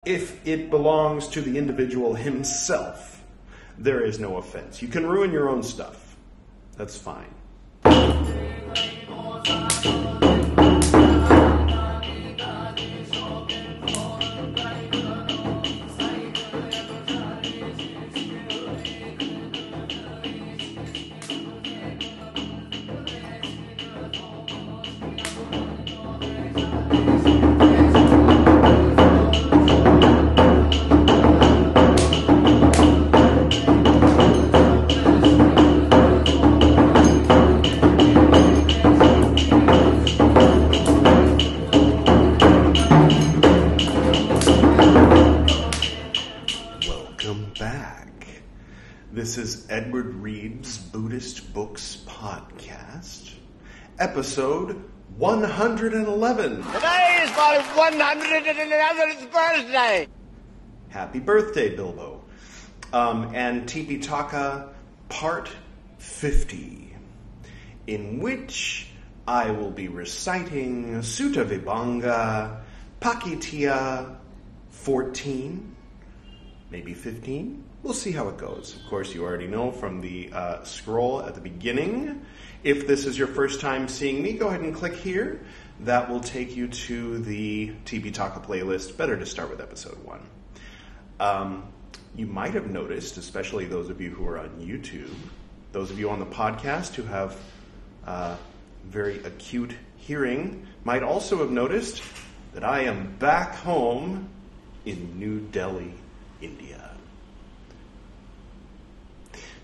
If it belongs to the individual himself, there is no offense. You can ruin your own stuff. That's fine. This is Edward Reed's Buddhist Books Podcast, episode 111. Today is my 111th birthday. Happy birthday, Bilbo. And Tipiṭaka, part 50, in which I will be reciting Suttavibhaṅga, Pācittiya 14, maybe 15. We'll see how it goes. Of course, you already know from the scroll at the beginning. If this is your first time seeing me, go ahead and click here. That will take you to the Tipiṭaka playlist. Better to start with episode 1. You might have noticed, especially those of you who are on YouTube, those of you on the podcast who have very acute hearing, might also have noticed that I am back home in New Delhi, India.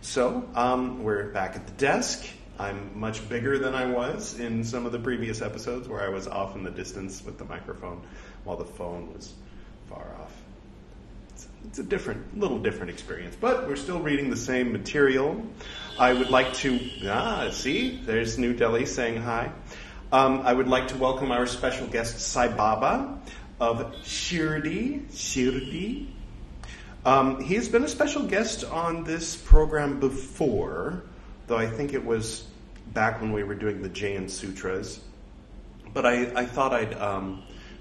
So, we're back at the desk. I'm much bigger than I was in some of the previous episodes where I was off in the distance with the microphone while the phone was far off. It's a little different experience, but we're still reading the same material. I would like to, see, there's New Delhi saying hi. I would like to welcome our special guest, Sai Baba of Shirdi. He's been a special guest on this program before, though I think it was back when we were doing the Jain Sutras. But I thought I'd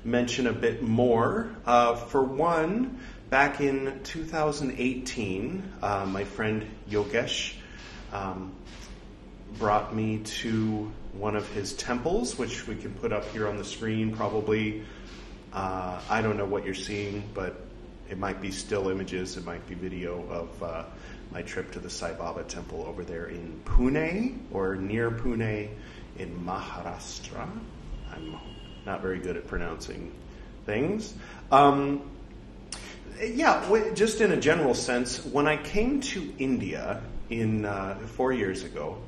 mention a bit more. For one, back in 2018, my friend Yogesh brought me to one of his temples, which we can put up here on the screen probably. I don't know what you're seeing, but it might be still images, it might be video of my trip to the Sai Baba temple over there in Pune, or near Pune in Maharashtra. I'm not very good at pronouncing things. Just in a general sense, when I came to India in 4 years ago,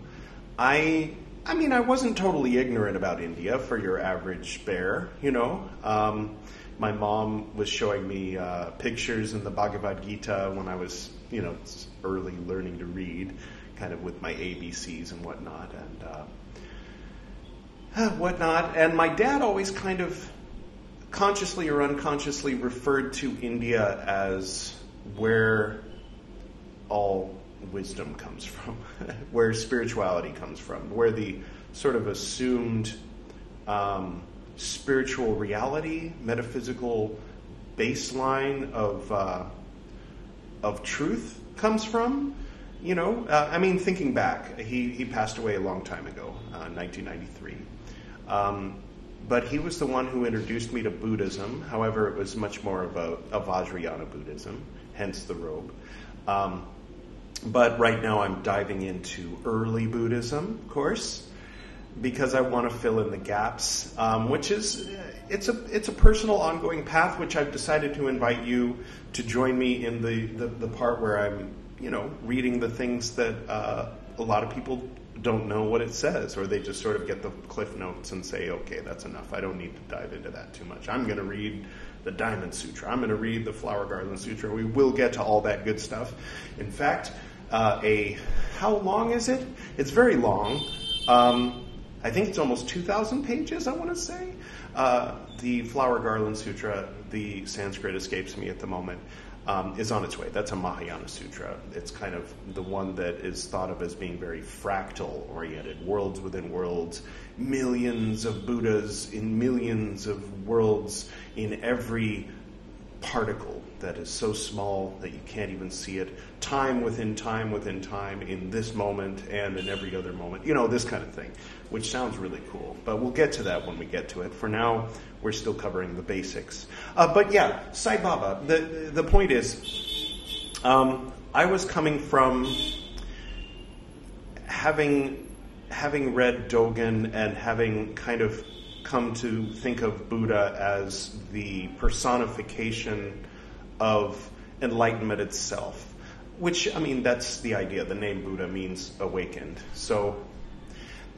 I wasn't totally ignorant about India for your average bear, you know. My mom was showing me pictures in the Bhagavad Gita when I was, early learning to read, kind of with my ABCs and whatnot. And my dad always kind of consciously or unconsciously referred to India as where all wisdom comes from, where spirituality comes from, where the sort of assumed spiritual reality, metaphysical baseline of truth comes from. Thinking back, he passed away a long time ago, 1993. But he was the one who introduced me to Buddhism. However, it was much more of a Vajrayana Buddhism, hence the robe. But right now I'm diving into early Buddhism, of course, because I want to fill in the gaps, which is, it's a personal ongoing path, which I've decided to invite you to join me in the part where I'm, reading the things that a lot of people don't know what it says, or they just sort of get the cliff notes and say, okay, that's enough. I don't need to dive into that too much. I'm going to read the Diamond Sutra. I'm going to read the Flower Garland Sutra. We will get to all that good stuff. In fact, how long is it? It's very long. I think it's almost 2,000 pages, I want to say. The Flower Garland Sutra, the Sanskrit escapes me at the moment, is on its way. That's a Mahayana Sutra. It's kind of the one that is thought of as being very fractal-oriented, worlds within worlds, millions of Buddhas in millions of worlds in every particle that is so small that you can't even see it, time within time within time, in this moment and in every other moment, this kind of thing, which sounds really cool. But we'll get to that when we get to it. For now, we're still covering the basics. But yeah, Sai Baba, the point is, I was coming from having read Dogen and having kind of come to think of Buddha as the personification of enlightenment itself, which, that's the idea. The name Buddha means awakened. So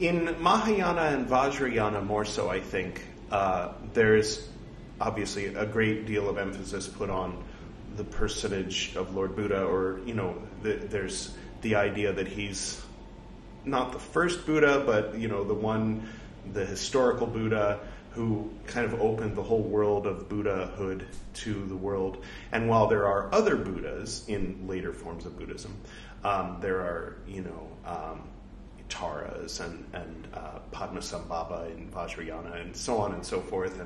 in Mahayana and Vajrayana more so, I think, there's obviously a great deal of emphasis put on the personage of Lord Buddha, or, there's the idea that he's not the first Buddha, but, the historical Buddha who kind of opened the whole world of Buddhahood to the world. And while there are other Buddhas in later forms of Buddhism, there are, Taras and Padmasambhava in Vajrayana and so on and so forth,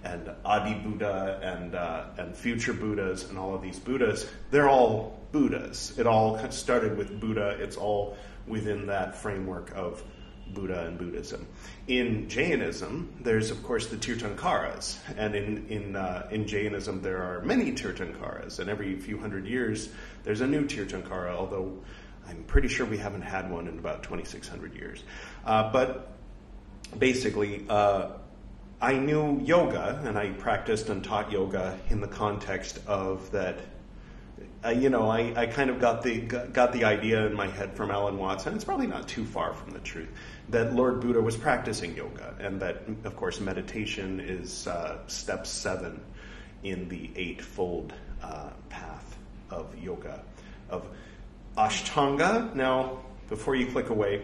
and Adi Buddha and future Buddhas and all of these Buddhas, they're all Buddhas. It all started with Buddha. It's all within that framework of Buddha and Buddhism. In Jainism, there's of course the Tirthankaras, and in Jainism there are many Tirthankaras, and every few hundred years there's a new Tirthankara, although I'm pretty sure we haven't had one in about 2,600 years. But basically, I knew yoga, and I practiced and taught yoga in the context of that. I kind of got the idea in my head from Alan Watts, and it's probably not too far from the truth, that Lord Buddha was practicing yoga, and that, of course, meditation is step 7 in the 8-fold path of yoga, of Ashtanga. Now, before you click away,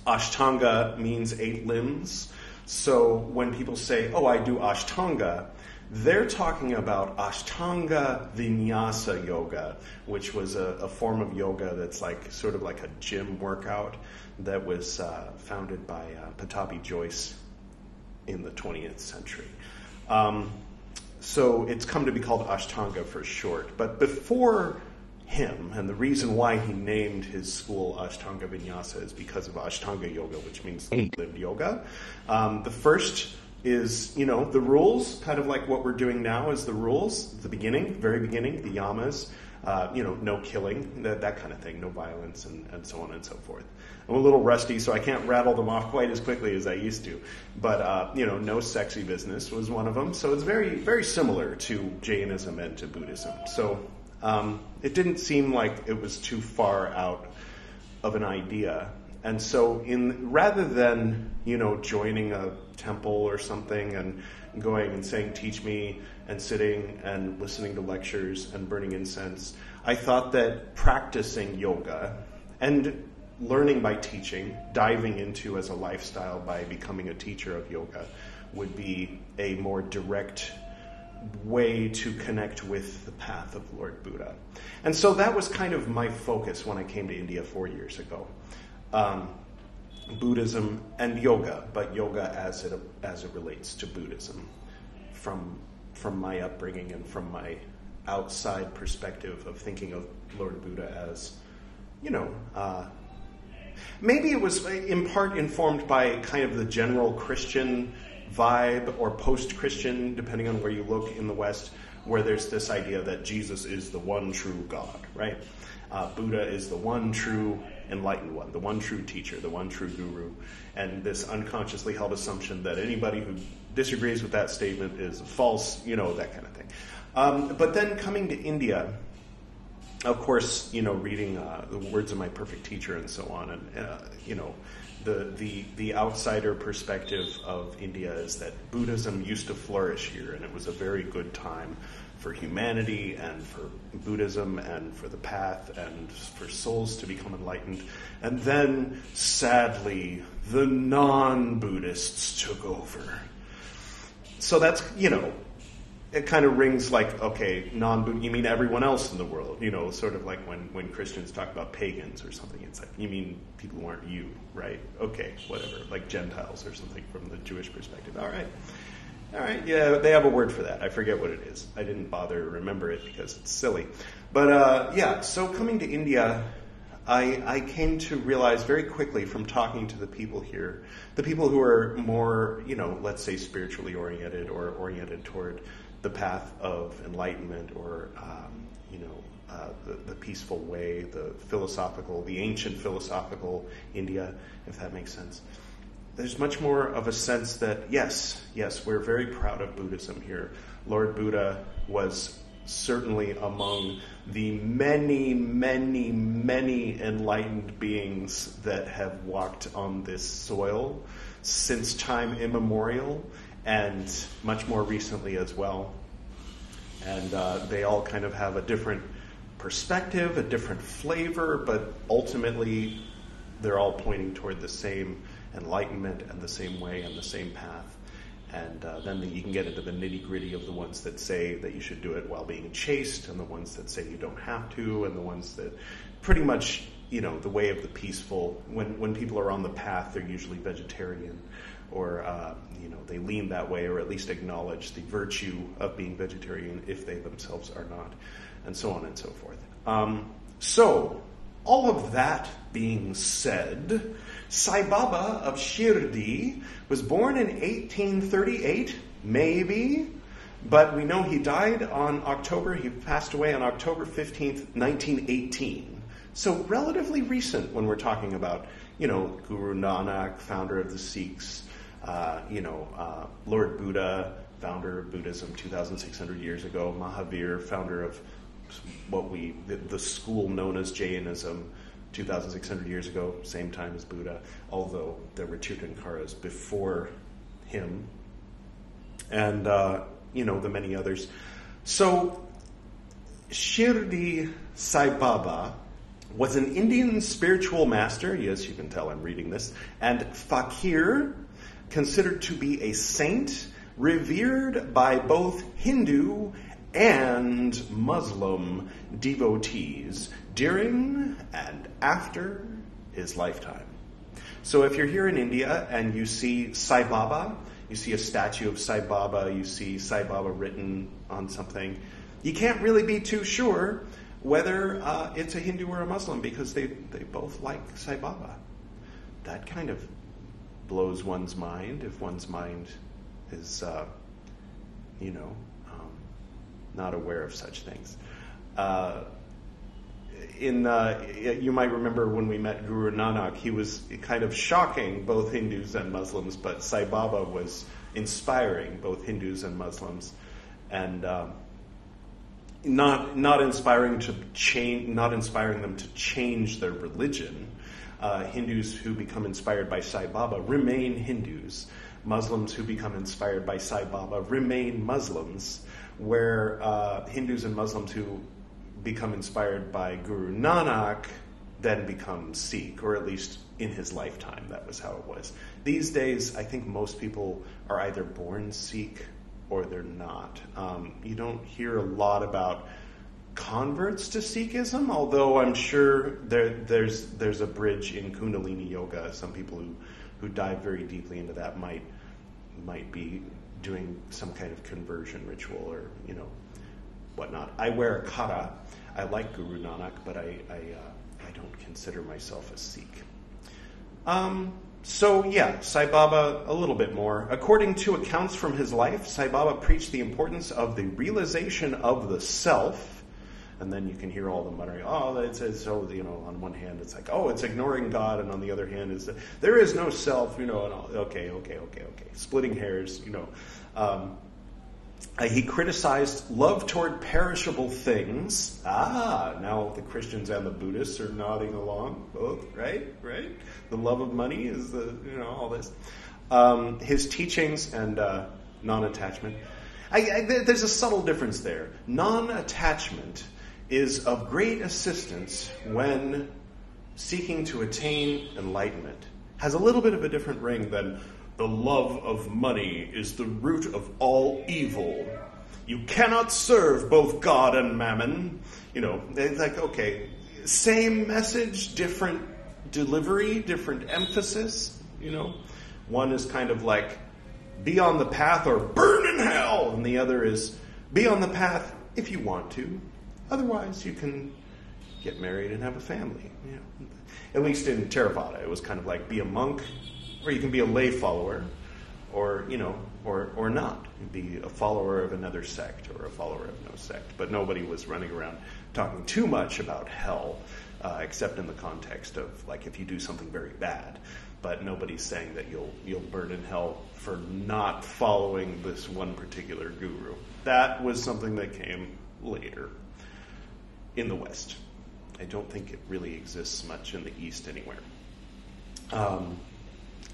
Ashtanga means 8 limbs. So when people say, I do Ashtanga, they're talking about Ashtanga Vinyasa Yoga, which was a form of yoga that's sort of like a gym workout that was founded by Pattabhi Jois in the 20th century. So it's come to be called Ashtanga for short. But before him, and the reason why he named his school Ashtanga Vinyasa is because of Ashtanga Yoga, which means 8-limbed yoga. The first is, the rules, kind of like what we're doing now is the rules, the beginning, very beginning, the yamas, no killing, that kind of thing, no violence, and so on and so forth. I'm a little rusty, so I can't rattle them off quite as quickly as I used to. But, no sexy business was one of them. So it's very, very similar to Jainism and to Buddhism. So it didn't seem like it was too far out of an idea. And so rather than, joining a temple or something and going and saying, teach me, and sitting and listening to lectures and burning incense, I thought that practicing yoga and learning by teaching, diving into as a lifestyle by becoming a teacher of yoga, would be a more direct way to connect with the path of Lord Buddha. And so that was kind of my focus when I came to India 4 years ago. Buddhism and yoga, but yoga as it relates to Buddhism, from my upbringing and from my outside perspective of thinking of Lord Buddha as, maybe it was in part informed by kind of the general Christian vibe or post-Christian, depending on where you look in the West, where there's this idea that Jesus is the one true God, right? Buddha is the one true enlightened one, the one true teacher, the one true guru, and this unconsciously held assumption that anybody who disagrees with that statement is false, that kind of thing. But then coming to India, of course, reading the words of my perfect teacher and so on, and the outsider perspective of India is that Buddhism used to flourish here, and it was a very good time for humanity and for Buddhism and for the path and for souls to become enlightened. And then, sadly, the non-Buddhists took over. So that's, it kind of rings like, okay, non-Buddhist, you mean everyone else in the world, sort of like when Christians talk about pagans or something, it's like, you mean people who aren't you, right? Okay, whatever, like Gentiles or something from the Jewish perspective. All right. All right, yeah, they have a word for that. I forget what it is. I didn't bother to remember it because it's silly. But so coming to India, I came to realize very quickly from talking to the people here, the people who are more, let's say spiritually oriented or oriented toward the path of enlightenment or, the peaceful way, the ancient philosophical India, if that makes sense. There's much more of a sense that, yes, we're very proud of Buddhism here. Lord Buddha was certainly among the many, many, many enlightened beings that have walked on this soil since time immemorial, and much more recently as well. And they all kind of have a different perspective, a different flavor, but ultimately they're all pointing toward the same enlightenment and the same way and the same path. And then you can get into the nitty-gritty of the ones that say that you should do it while being chaste, and the ones that say you don't have to, and the ones that pretty much, the way of the peaceful. When people are on the path, they're usually vegetarian, or, they lean that way, or at least acknowledge the virtue of being vegetarian if they themselves are not, and so on and so forth. So, all of that being said, Sai Baba of Shirdi was born in 1838, maybe, but we know he died he passed away on October 15th, 1918. So relatively recent when we're talking about, Guru Nanak, founder of the Sikhs, Lord Buddha, founder of Buddhism 2,600 years ago, Mahavir, founder of the school known as Jainism, 2,600 years ago, same time as Buddha, although there were Tirthankaras before him, and, the many others. So, Shirdi Sai Baba was an Indian spiritual master, yes, you can tell I'm reading this, and fakir, considered to be a saint, revered by both Hindu and Muslim devotees during and after his lifetime. So if you're here in India and you see Sai Baba, you see a statue of Sai Baba, you see Sai Baba written on something, you can't really be too sure whether it's a Hindu or a Muslim, because they both like Sai Baba. That kind of blows one's mind if one's mind is, not aware of such things. You might remember when we met Guru Nanak, he was kind of shocking both Hindus and Muslims, but Sai Baba was inspiring both Hindus and Muslims, and not inspiring them to change their religion. Hindus who become inspired by Sai Baba remain Hindus. Muslims who become inspired by Sai Baba remain Muslims, where Hindus and Muslims who become inspired by Guru Nanak then become Sikh, or at least in his lifetime, that was how it was. These days, I think most people are either born Sikh or they're not. You don't hear a lot about converts to Sikhism, although I'm sure there's a bridge in Kundalini Yoga. Some people who dive very deeply into that might be doing some kind of conversion ritual or whatnot. I wear a kara. I like Guru Nanak, but I don't consider myself a Sikh. Sai Baba, a little bit more. According to accounts from his life, Sai Baba preached the importance of the realization of the self. And then you can hear all the muttering, on one hand it's like, it's ignoring God, and on the other hand is that there is no self, and all, okay. Splitting hairs, He criticized love toward perishable things. Now the Christians and the Buddhists are nodding along, both, right? The love of money is all this. His teachings and non-attachment. There's a subtle difference there. Non-attachment is of great assistance when seeking to attain enlightenment. Has a little bit of a different ring than the love of money is the root of all evil. You cannot serve both God and mammon. It's like, okay, same message, different delivery, different emphasis. One is kind of like be on the path or burn in hell. And the other is be on the path if you want to. Otherwise, you can get married and have a family. Yeah. At least in Theravada, it was kind of like be a monk, or you can be a lay follower, or or not. Be a follower of another sect or a follower of no sect. But nobody was running around talking too much about hell, except in the context of like if you do something very bad. But nobody's saying that you'll burn in hell for not following this one particular guru. That was something that came later in the West. I don't think it really exists much in the East anywhere.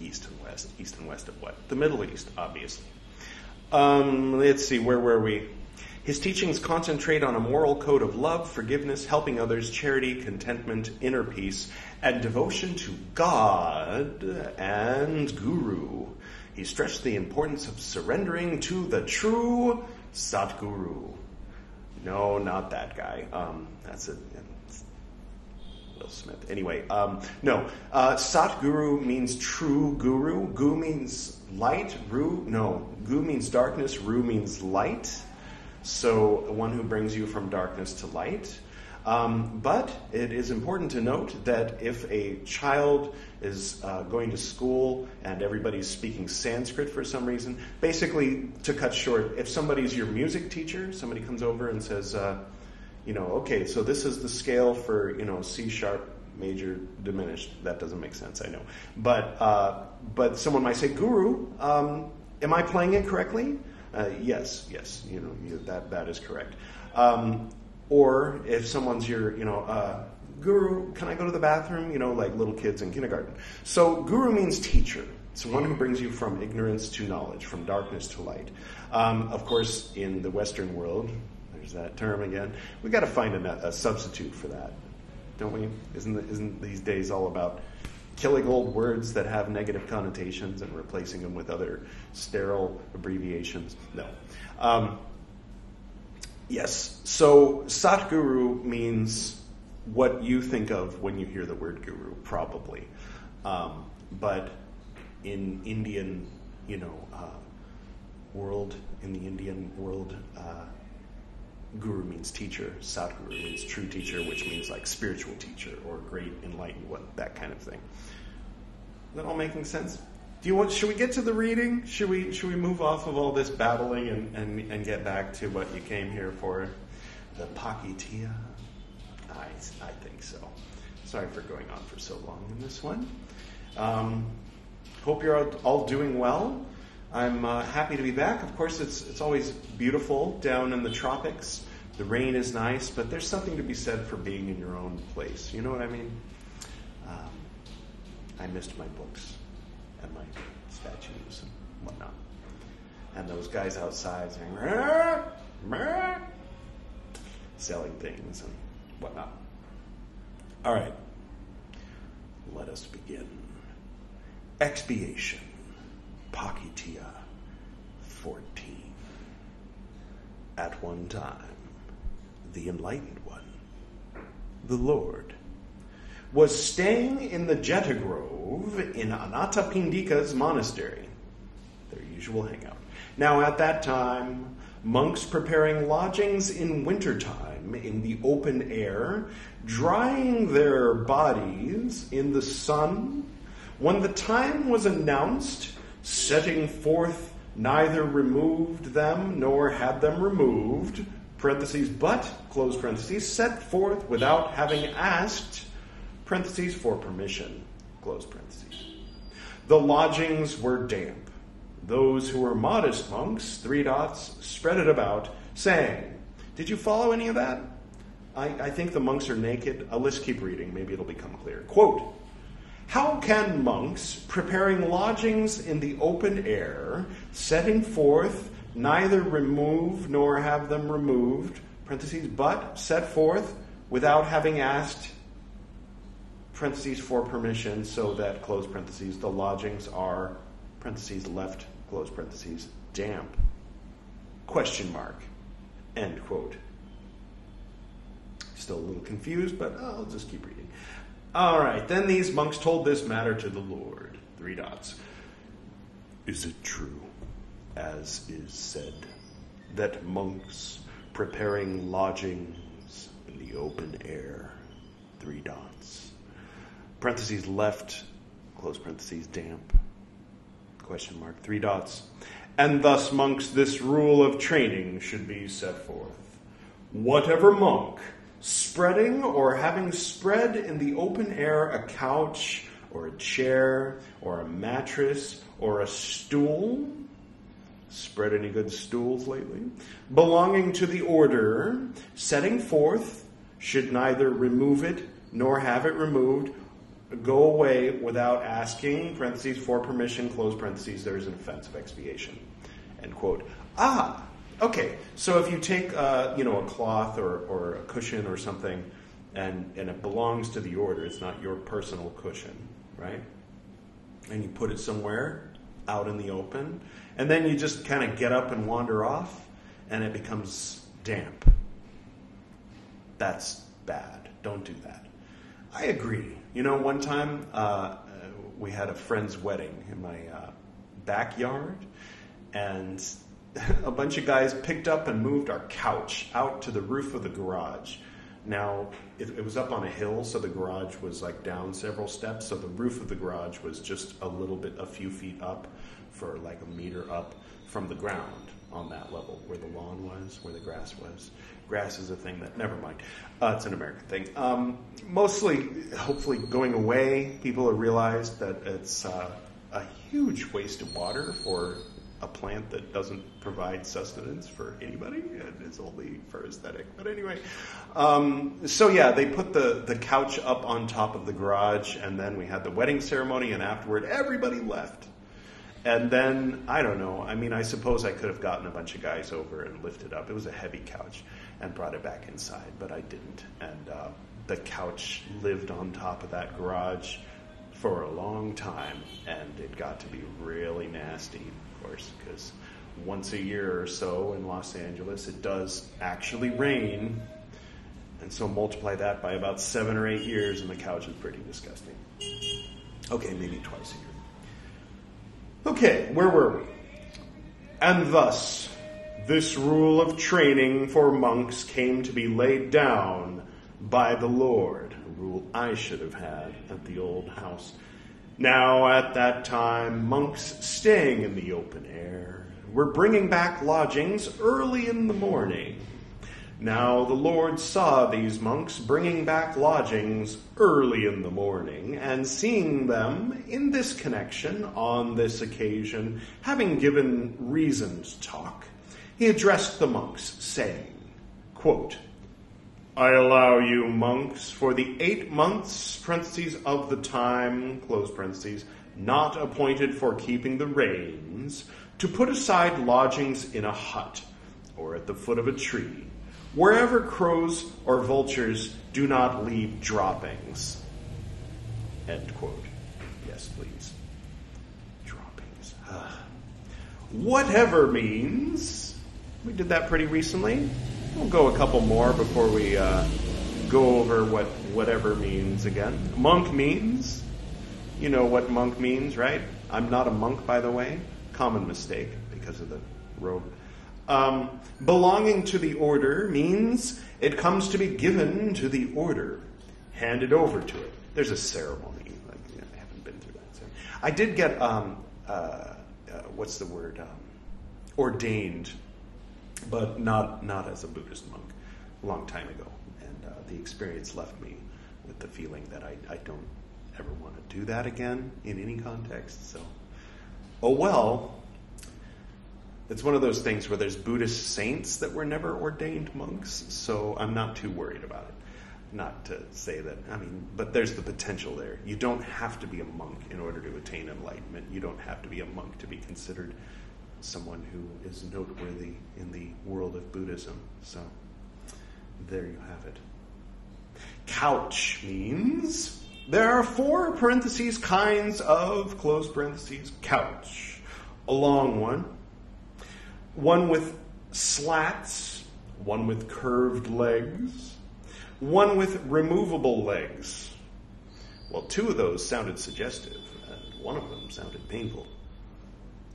East and West. East and West of what? The Middle East, obviously. Let's see, where were we? His teachings concentrate on a moral code of love, forgiveness, helping others, charity, contentment, inner peace, and devotion to God and Guru. He stressed the importance of surrendering to the true Satguru. No, not that guy. That's Will Smith. Anyway, no. Satguru means true guru. Gu means light. Gu means darkness. Ru means light. So one who brings you from darkness to light. But it is important to note that if a child is going to school and everybody's speaking Sanskrit for some reason, basically, to cut short, if somebody's your music teacher, somebody comes over and says, okay, so this is the scale for, C sharp major diminished. That doesn't make sense, I know. But someone might say, Guru, am I playing it correctly? Yes, that is correct. Or if someone's your, Guru, can I go to the bathroom? Like little kids in kindergarten. So Guru means teacher. It's one who brings you from ignorance to knowledge, from darkness to light. Of course, in the Western world, there's that term again. We've got to find a substitute for that, don't we? Isn't these days all about killing old words that have negative connotations and replacing them with other sterile abbreviations? No. Yes, so Satguru means what you think of when you hear the word guru, probably. But in Indian, world, guru means teacher. Satguru means true teacher, which means like spiritual teacher or great enlightened one, that kind of thing. Is that all making sense? Should we get to the reading? Should we move off of all this babbling and get back to what you came here for? The Pācittiya? I think so. Sorry for going on for so long in this one. Hope you're all doing well. I'm happy to be back. Of course, it's always beautiful down in the tropics. The rain is nice, but there's something to be said for being in your own place. You know what I mean? I missed my books and my statues and whatnot. And those guys outside saying, "Meh, meh," selling things and whatnot. All right. Let us begin. Expiation. Pācittiya 14. At one time, the Enlightened One, the Lord, was staying in the Jeta Grove in Anathapindika's monastery, their usual hangout. Now at that time, monks preparing lodgings in wintertime in the open air, drying their bodies in the sun, when the time was announced, setting forth neither removed them nor had them removed, parentheses, but, close parentheses, set forth without having asked, parentheses, for permission, close parentheses. The lodgings were damp. Those who were modest monks, 3 dots, spread it about, saying, did you follow any of that? I think the monks are naked. Let's keep reading. Maybe it'll become clear. Quote, how can monks preparing lodgings in the open air, setting forth, neither remove nor have them removed, parentheses, but set forth without having asked, parentheses, for permission, so that, close parentheses, the lodgings are, parentheses, left, close parentheses, damp, question mark, end quote. Still a little confused, but I'll just keep reading. All right, then these monks told this matter to the Lord, 3 dots. Is it true? as is said, that monks preparing lodgings in the open air, 3 dots, parentheses left, close parentheses damp, question mark, 3 dots, and thus monks this rule of training should be set forth. Whatever monk, spreading or having spread in the open air a couch or a chair or a mattress or a stool, spread any good stools lately, belonging to the order, setting forth, should neither remove it nor have it removed, go away without asking, parentheses, for permission, close parentheses, there is an offense of expiation, end quote. Okay, so if you take a cloth or a cushion or something, and it belongs to the order, it's not your personal cushion, right? And you put it somewhere out in the open, and then you just kind of get up and wander off, and it becomes damp. That's bad. Don't do that. I agree. One time we had a friend's wedding in my backyard, and a bunch of guys picked up and moved our couch out to the roof of the garage. Now, it was up on a hill, so the garage was like down several steps, so the roof of the garage was just a few feet up, for like a meter up from the ground on that level, where the lawn was, where the grass was. Grass is a thing that, never mind. It's an American thing. Mostly, hopefully, going away, people have realized that it's a huge waste of water for a plant that doesn't provide sustenance for anybody, and it's only for aesthetic. But anyway, they put the couch up on top of the garage, and then we had the wedding ceremony, and afterward, everybody left. And then, I don't know, I suppose I could have gotten a bunch of guys over and lifted up. It was a heavy couch, and brought it back inside, but I didn't. And the couch lived on top of that garage for a long time, and it got to be really nasty, of course, because once a year or so in Los Angeles, it does actually rain, and so multiply that by about 7 or 8 years, and the couch is pretty disgusting. Okay, maybe twice a year. Okay, where were we? And thus, this rule of training for monks came to be laid down by the Lord, a rule I should have had at the old house. Now, at that time, monks staying in the open air were bringing back lodgings early in the morning. Now the Lord saw these monks bringing back lodgings early in the morning, and seeing them in this connection on this occasion, having given reasoned talk, he addressed the monks, saying, quote, I allow you, monks, for the 8 months, parentheses, of the time, close parentheses, not appointed for keeping the rains, to put aside lodgings in a hut, or at the foot of a tree, wherever crows or vultures do not leave droppings. End quote. Yes, please. Droppings. Whatever means. We did that pretty recently. We'll go a couple more before we go over what whatever means again. Monk means. You know what monk means, right? I'm not a monk, by the way. Common mistake because of the robe. Belonging to the order means it comes to be given to the order, handed over to it. There's a ceremony. I haven't been through that. I did get, what's the word? Ordained, but not as a Buddhist monk, a long time ago. And the experience left me with the feeling that I don't ever want to do that again in any context. So, oh well. It's one of those things where there's Buddhist saints that were never ordained monks, so I'm not too worried about it. Not to say that, but there's the potential there. You don't have to be a monk in order to attain enlightenment. You don't have to be a monk to be considered someone who is noteworthy in the world of Buddhism. So, there you have it. Couch means there are 4 parentheses kinds of, close parentheses, couch. A long one. One with slats, one with curved legs, one with removable legs. Well, 2 of those sounded suggestive, and one of them sounded painful.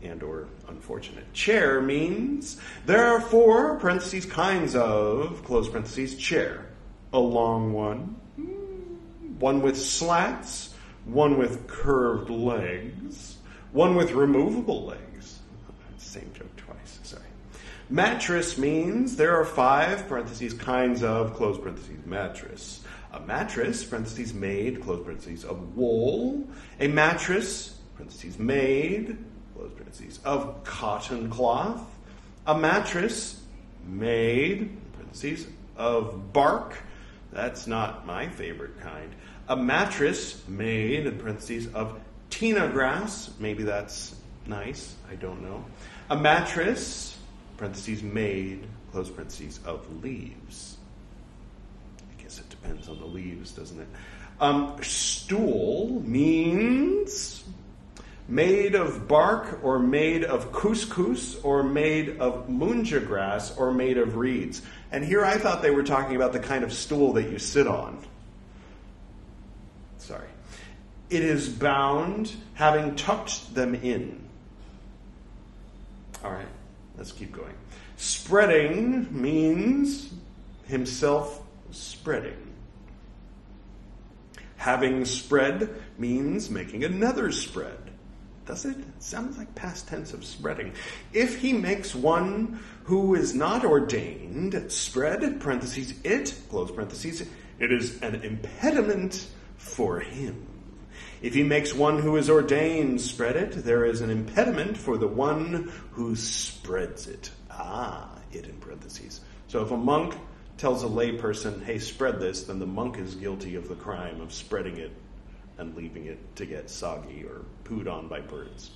and or unfortunate. Chair means there are 4, parentheses, kinds of, close parentheses, chair. A long one, one with slats, one with curved legs, one with removable legs. Same joke twice, sorry. Mattress means there are 5, parentheses, kinds of, close parentheses, mattress. A mattress, parentheses, made, close parentheses, of wool. A mattress, parentheses, made, close parentheses, of cotton cloth. A mattress made, parentheses, of bark. That's not my favorite kind. A mattress made, in parentheses, of tina grass. Maybe that's nice. I don't know. A mattress, parentheses, made, close parentheses, of leaves. I guess it depends on the leaves, doesn't it? Stool means made of bark or made of couscous or made of munja grass or made of reeds. And here I thought they were talking about the kind of stool that you sit on. Sorry. It is bound, having tucked them in. All right, let's keep going. Spreading means himself spreading. Having spread means making another spread. Does it? It sounds like past tense of spreading. If he makes one who is not ordained spread, parentheses, it, close parentheses, it is an impediment for him. If he makes one who is ordained spread it, there is an impediment for the one who spreads it. It in parentheses. So if a monk tells a lay person, hey, spread this, then the monk is guilty of the crime of spreading it and leaving it to get soggy or pooed on by birds.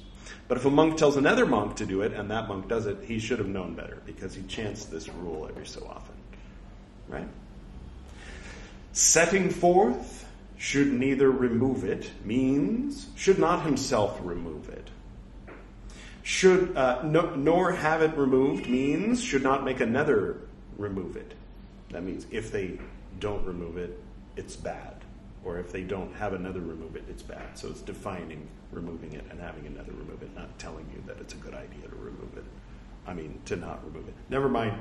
But if a monk tells another monk to do it, and that monk does it, he should have known better, because he chants this rule every so often. Right? Setting forth should neither remove it means should not himself remove it. Should nor have it removed means should not make another remove it. That means if they don't remove it, it's bad. Or if they don't have another remove it, it's bad. So it's defining removing it and having another remove it, not telling you that it's a good idea to remove it. To not remove it. Never mind.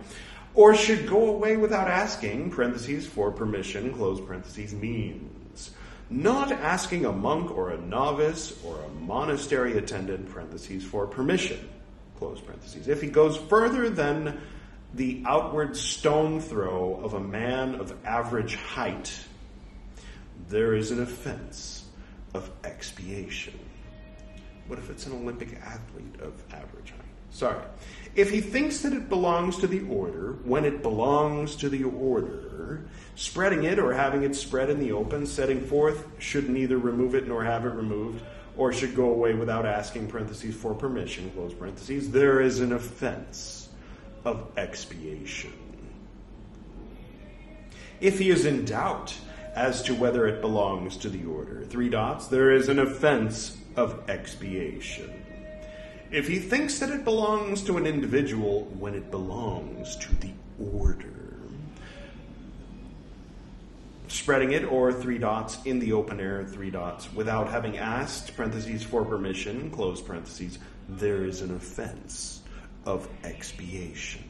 Or should go away without asking, parentheses, for permission, close parentheses, means not asking a monk or a novice or a monastery attendant, parentheses, for permission, close parentheses. If he goes further than the outward stone throw of a man of average height, there is an offense of expiation. What if it's an Olympic athlete of average height? Sorry. If he thinks that it belongs to the order, when it belongs to the order, spreading it or having it spread in the open, setting forth, should neither remove it nor have it removed, or should go away without asking, parentheses, for permission, close parentheses, there is an offense of expiation. If he is in doubt as to whether it belongs to the order, there is an offense of expiation. If he thinks that it belongs to an individual when it belongs to the order, spreading it or in the open air, without having asked, parentheses, for permission, close parentheses, there is an offense of expiation.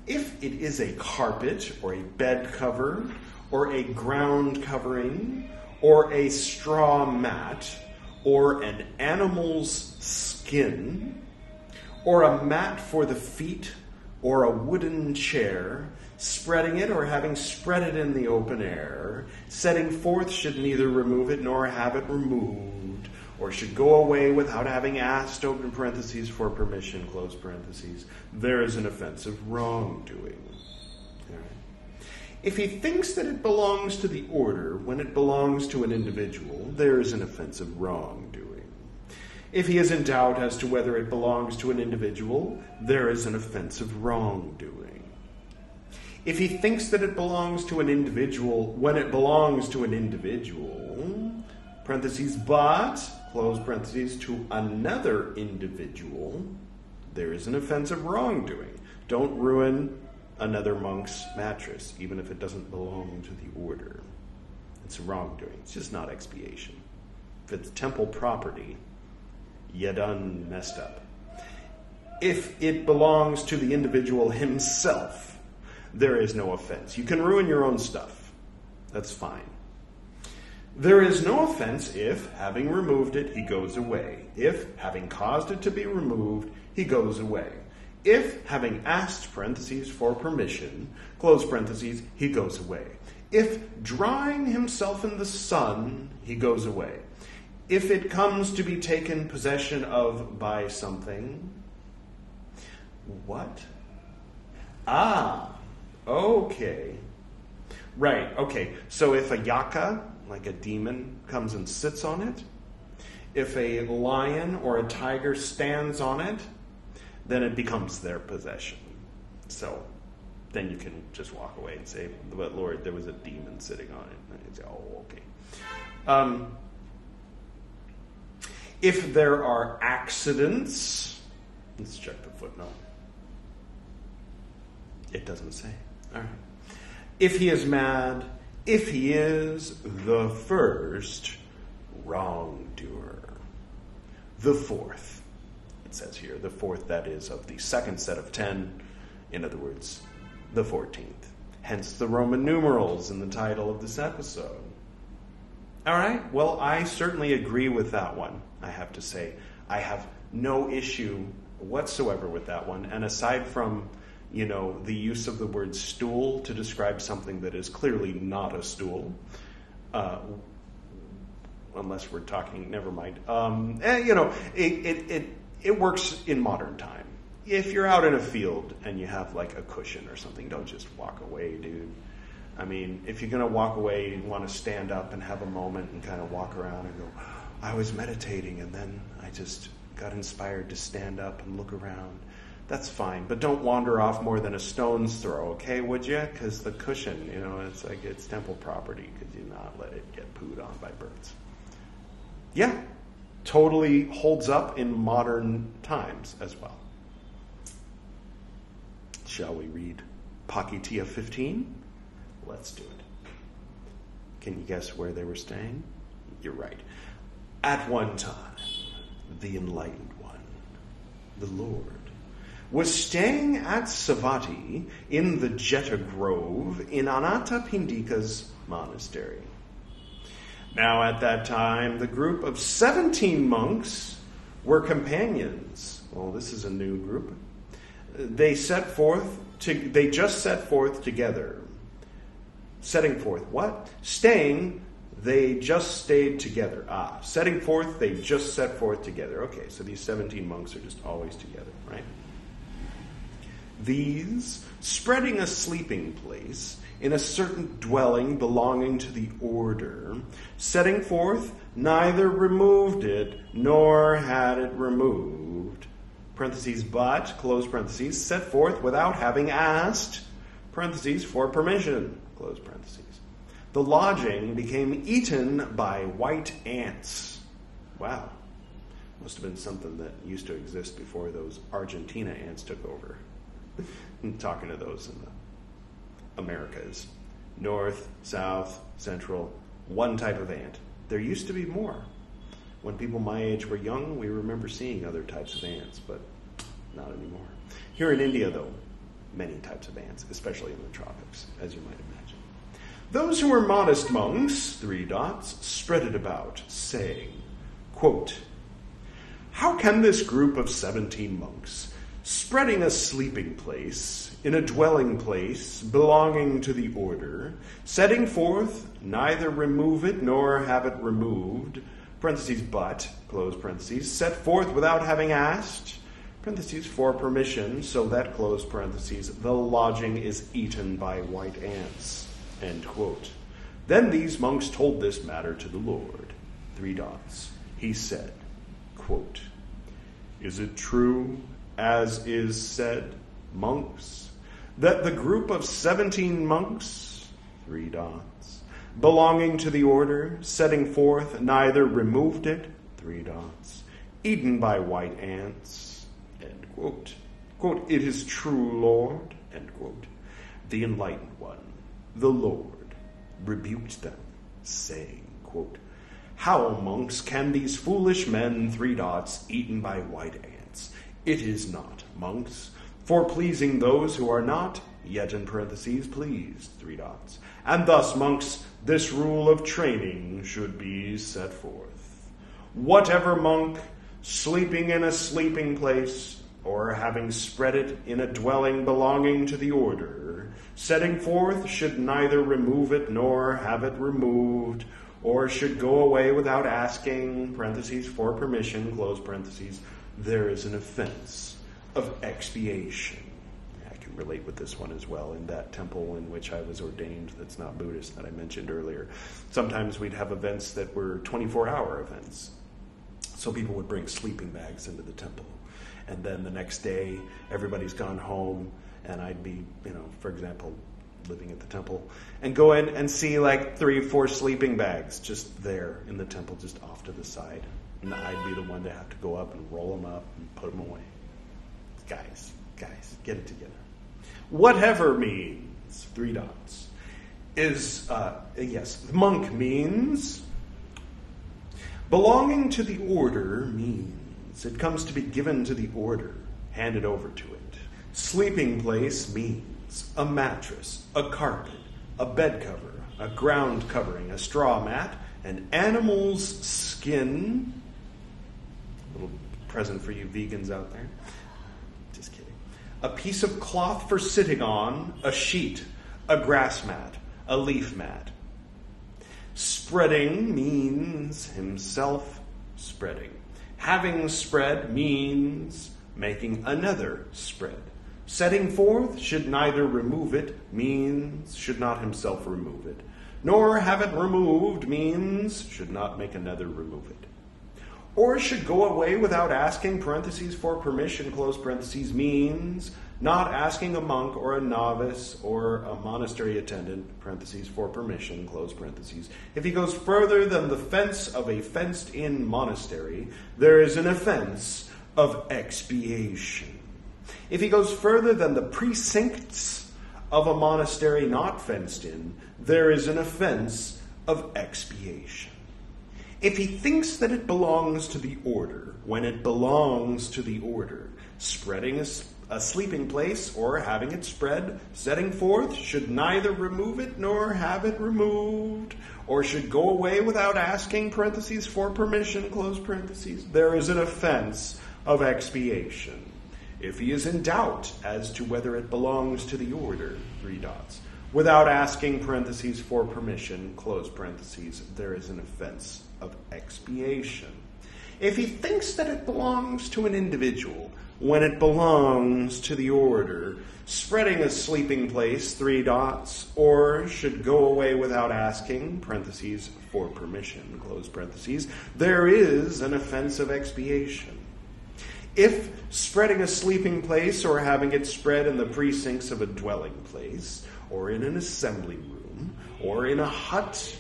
If it is a carpet or a bed cover or a ground covering or a straw mat or an animal's skin or a mat for the feet or a wooden chair, spreading it or having spread it in the open air, setting forth should neither remove it nor have it removed, or should go away without having asked, open parentheses, for permission, close parentheses, there is an offense of wrongdoing. If he thinks that it belongs to the order when it belongs to an individual, there is an offense of wrongdoing. If he is in doubt as to whether it belongs to an individual, there is an offense of wrongdoing. If he thinks that it belongs to an individual when it belongs to an individual, parentheses, but, close parentheses, to another individual, there is an offense of wrongdoing. Don't ruin another monk's mattress, even if it doesn't belong to the order. It's wrongdoing. It's just not expiation. If it's temple property, you done messed up. If it belongs to the individual himself, there is no offense. You can ruin your own stuff. That's fine. There is no offense if, having removed it, he goes away. If, having caused it to be removed, he goes away. If, having asked, parentheses, for permission, close parentheses, he goes away. If, drying himself in the sun, he goes away. If it comes to be taken possession of by something. What? Okay. Right, okay. So if a yaka, like a demon, comes and sits on it, if a lion or a tiger stands on it, then it becomes their possession. So then you can just walk away and say, but Lord, there was a demon sitting on it. And you say, oh, okay. If there are accidents, let's check the footnote. It doesn't say. All right. If he is mad, if he is the first wrongdoer. The fourth, it says here, the fourth, that is, of the second set of 10, in other words, the 14th. Hence the Roman numerals in the title of this episode. All right, well, I certainly agree with that one, I have to say. I have no issue whatsoever with that one, and aside from the use of the word stool to describe something that is clearly not a stool, unless we're talking, never mind. It works in modern time. If you're out in a field and you have like a cushion or something, don't just walk away, dude. I mean, if you're going to walk away, you want to stand up and have a moment and kind of walk around and go, I was meditating and then I just got inspired to stand up and look around. That's fine, but don't wander off more than a stone's throw, okay, would you? Because the cushion, it's like it's temple property. Could you not let it get pooed on by birds? Yeah, totally holds up in modern times as well. Shall we read Pācittiya 15? Let's do it. Can you guess where they were staying? You're right. At one time, the enlightened one, the Lord, was staying at Savatthi in the Jeta Grove in Anathapindika's monastery. Now at that time, the group of 17 monks were companions. Well, this is a new group. They just set forth together. Setting forth what? Staying, they just stayed together. Setting forth, they just set forth together. Okay, so these 17 monks are just always together, right? These, spreading a sleeping place in a certain dwelling belonging to the order, setting forth, neither removed it, nor had it removed, parentheses, but, close parentheses, set forth without having asked, parentheses, for permission, close parentheses. The lodging became eaten by white ants. Wow. Must have been something that used to exist before those Argentina ants took over. I'm talking to those in the Americas. North, South, Central, one type of ant. There used to be more. When people my age were young, we remember seeing other types of ants, but not anymore. Here in India, though, many types of ants, especially in the tropics, as you might imagine. Those who were modest monks, spread it about, saying, quote, how can this group of 17 monks, spreading a sleeping place in a dwelling place belonging to the order, setting forth, neither remove it nor have it removed, parentheses, but, close parentheses, set forth without having asked, parentheses, for permission, so that, close parentheses, the lodging is eaten by white ants, end quote. Then these monks told this matter to the Lord, He said, quote, is it true, as is said, monks, that the group of 17 monks, belonging to the order, setting forth, neither removed it, eaten by white ants, end quote. Quote, it is true, Lord, end quote. The enlightened one, the Lord, rebuked them, saying, quote, How, monks, can these foolish men, eaten by white ants? It is not, monks, for pleasing those who are not, yet in parentheses, pleased, And thus, monks, this rule of training should be set forth. Whatever monk, sleeping in a sleeping place, or having spread it in a dwelling belonging to the order, setting forth should neither remove it nor have it removed, or should go away without asking, for permission, there is an offense of expiation. I can relate with this one as well. In that temple in which I was ordained that's not Buddhist that I mentioned earlier, sometimes we'd have events that were 24-hour events. So people would bring sleeping bags into the temple. And then the next day, everybody's gone home, and I'd be, for example, living at the temple, and go in and see like 3 or 4 sleeping bags just there in the temple, just off to the side. And I'd be the one to have to go up and roll them up and put them away. Guys, get it together. Whatever means, is, monk means belonging to the order means it comes to be given to the order, handed over to it. Sleeping place means a mattress, a carpet, a bed cover, a ground covering, a straw mat, an animal's skin. A little present for you vegans out there. Just kidding. A piece of cloth for sitting on, a sheet, a grass mat, a leaf mat. Spreading means himself spreading. Having spread means making another spread. Setting forth should neither remove it means should not himself remove it, nor have it removed means should not make another remove it. Or should go away without asking, for permission, means not asking a monk or a novice or a monastery attendant, for permission, If he goes further than the fence of a fenced-in monastery, there is an offense of expiation. If he goes further than the precincts of a monastery not fenced in, there is an offense of expiation. If he thinks that it belongs to the order, when it belongs to the order, spreading a sleeping place or having it spread, setting forth, should neither remove it nor have it removed, or should go away without asking, for permission, there is an offense of expiation. If he is in doubt as to whether it belongs to the order, without asking, for permission, there is an offense of expiation. If he thinks that it belongs to an individual, when it belongs to the order, spreading a sleeping place, or should go away without asking, for permission, there is an offense of expiation. If spreading a sleeping place or having it spread in the precincts of a dwelling place, or in an assembly room, or in a hut,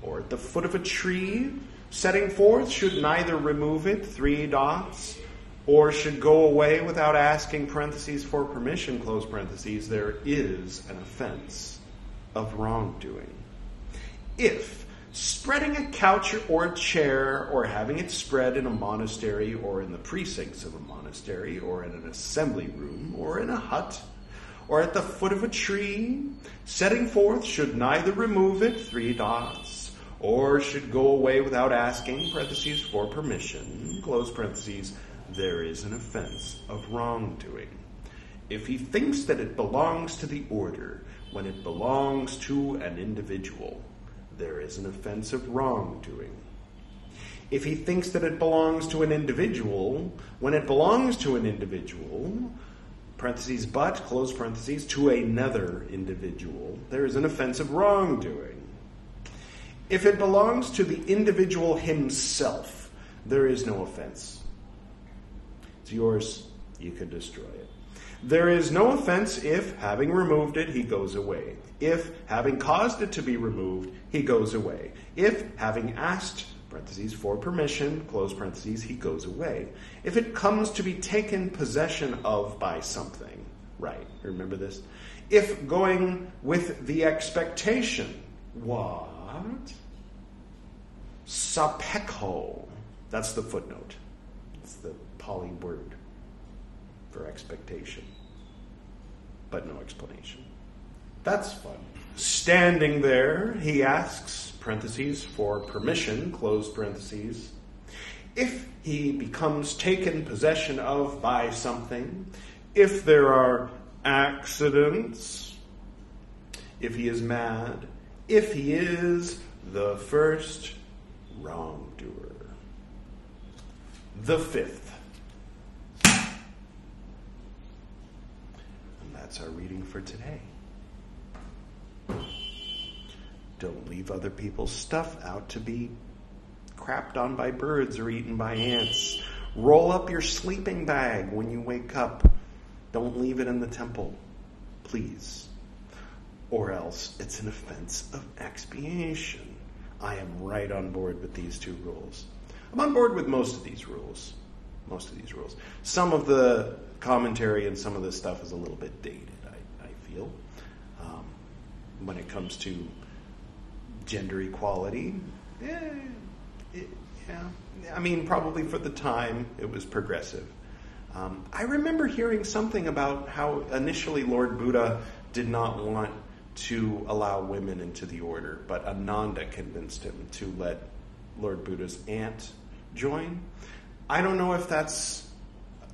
or at the foot of a tree, setting forth should neither remove it, or should go away without asking, for permission, there is an offense of wrongdoing. If spreading a couch or a chair, or having it spread in a monastery, or in the precincts of a monastery, or in an assembly room, or in a hut, or at the foot of a tree, setting forth should neither remove it, or should go away without asking, for permission, there is an offense of wrongdoing. If he thinks that it belongs to the order, when it belongs to an individual, there is an offense of wrongdoing. If he thinks that it belongs to an individual, when it belongs to an individual, but, to another individual, there is an offense of wrongdoing. If it belongs to the individual himself, there is no offense. It's yours, you can destroy it. There is no offense if, having removed it, he goes away. If, having caused it to be removed, he goes away. If, having asked, for permission, he goes away. If it comes to be taken possession of by something, right, remember this? If going with the expectation, what? Sapekho. That's the footnote. It's the Pali word for expectation, but no explanation. That's fun. Standing there, he asks, parentheses, for permission, close parentheses, if he becomes taken possession of by something, if there are accidents, if he is mad, if he is the first wrongdoer. The fifth. And that's our reading for today. Don't leave other people's stuff out to be crapped on by birds or eaten by ants. Roll up your sleeping bag when you wake up. Don't leave it in the temple, please. Or else it's an offense of expiation. I am right on board with these two rules. I'm on board with most of these rules. Some of the commentary and some of this stuff is a little bit dated, I feel. When it comes to gender equality, I mean, probably for the time it was progressive. I remember hearing something about how initially Lord Buddha did not want to allow women into the order, but Ananda convinced him to let Lord Buddha's aunt join. I don't know if that's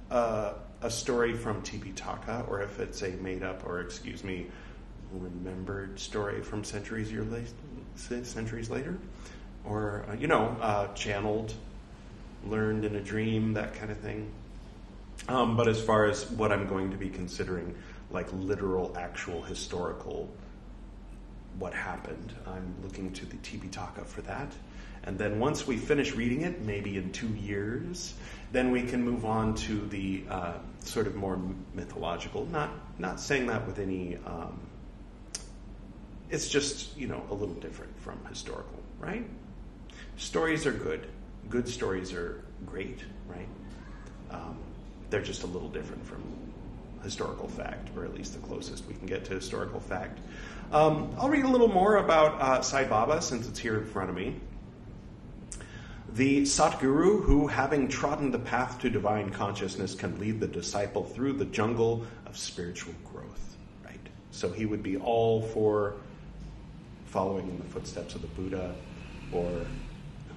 a story from Tipiṭaka or if it's a made-up or, remembered story from centuries later, or channeled, learned in a dream, that kind of thing. But as far as what I'm going to be considering, like literal, actual, historical, what happened, I'm looking to the Tipiṭaka for that. And then once we finish reading it, maybe in 2 years, then we can move on to the sort of more mythological. Not saying that with any. It's just a little different from historical, right? Stories are good. Good stories are great, right? They're just a little different from historical fact, or at least the closest we can get to historical fact. I'll read a little more about Sai Baba since it's here in front of me. The Satguru who, having trodden the path to divine consciousness, can lead the disciple through the jungle of spiritual growth, right? So he would be all for following in the footsteps of the Buddha or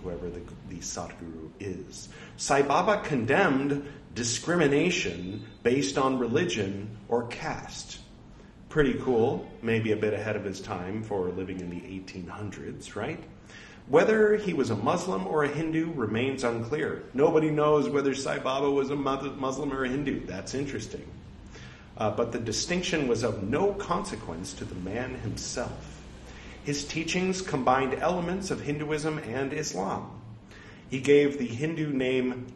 whoever the Satguru is. Sai Baba condemned discrimination based on religion or caste. Pretty cool, maybe a bit ahead of his time for living in the 1800s, right? Whether he was a Muslim or a Hindu remains unclear. Nobody knows whether Sai Baba was a Muslim or a Hindu. That's interesting. But the distinction was of no consequence to the man himself. His teachings combined elements of Hinduism and Islam. He gave the Hindu name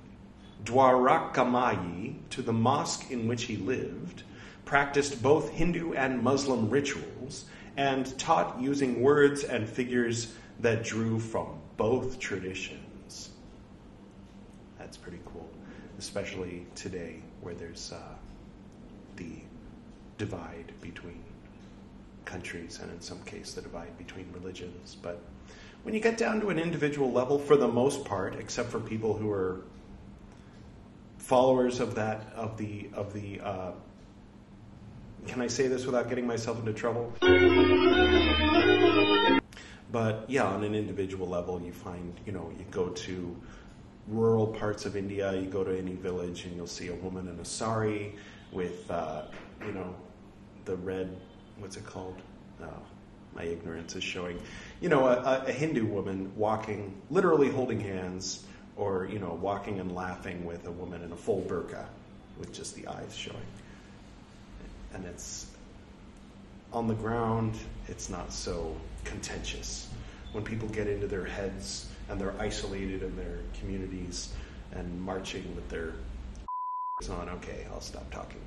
Dwarakamayi to the mosque in which he lived, practiced both Hindu and Muslim rituals, and taught using words and figures that drew from both traditions. That's pretty cool, especially today where there's the divide between countries and in some case the divide between religions. But when you get down to an individual level, for the most part, except for people who are followers of the can I say this without getting myself into trouble? But yeah, on an individual level, you find, you go to rural parts of India, you go to any village and you'll see a woman in a sari with, the red, what's it called? My ignorance is showing. A Hindu woman walking, literally holding hands, or, walking and laughing with a woman in a full burqa with just the eyes showing. And it's on the ground, it's not so contentious. When people get into their heads and they're isolated in their communities and marching with their on, okay, I'll stop talking.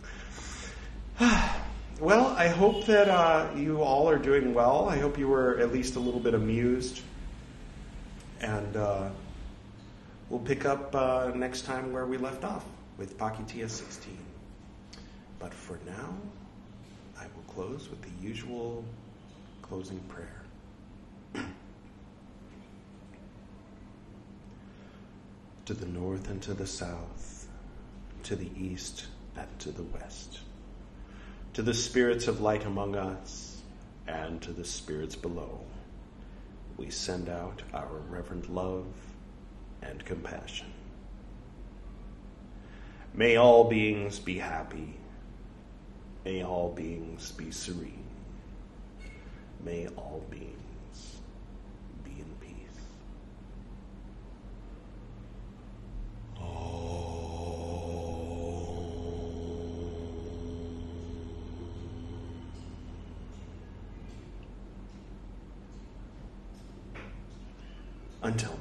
Well, I hope that you all are doing well. I hope you were at least a little bit amused. And we'll pick up next time where we left off with Pācittiya 16. But for now, I will close with the usual closing prayer. to the north and to the south, to the east and to the west, to the spirits of light among us and to the spirits below, we send out our reverent love and compassion. May all beings be happy. May all beings be serene. May all beings be in peace. Until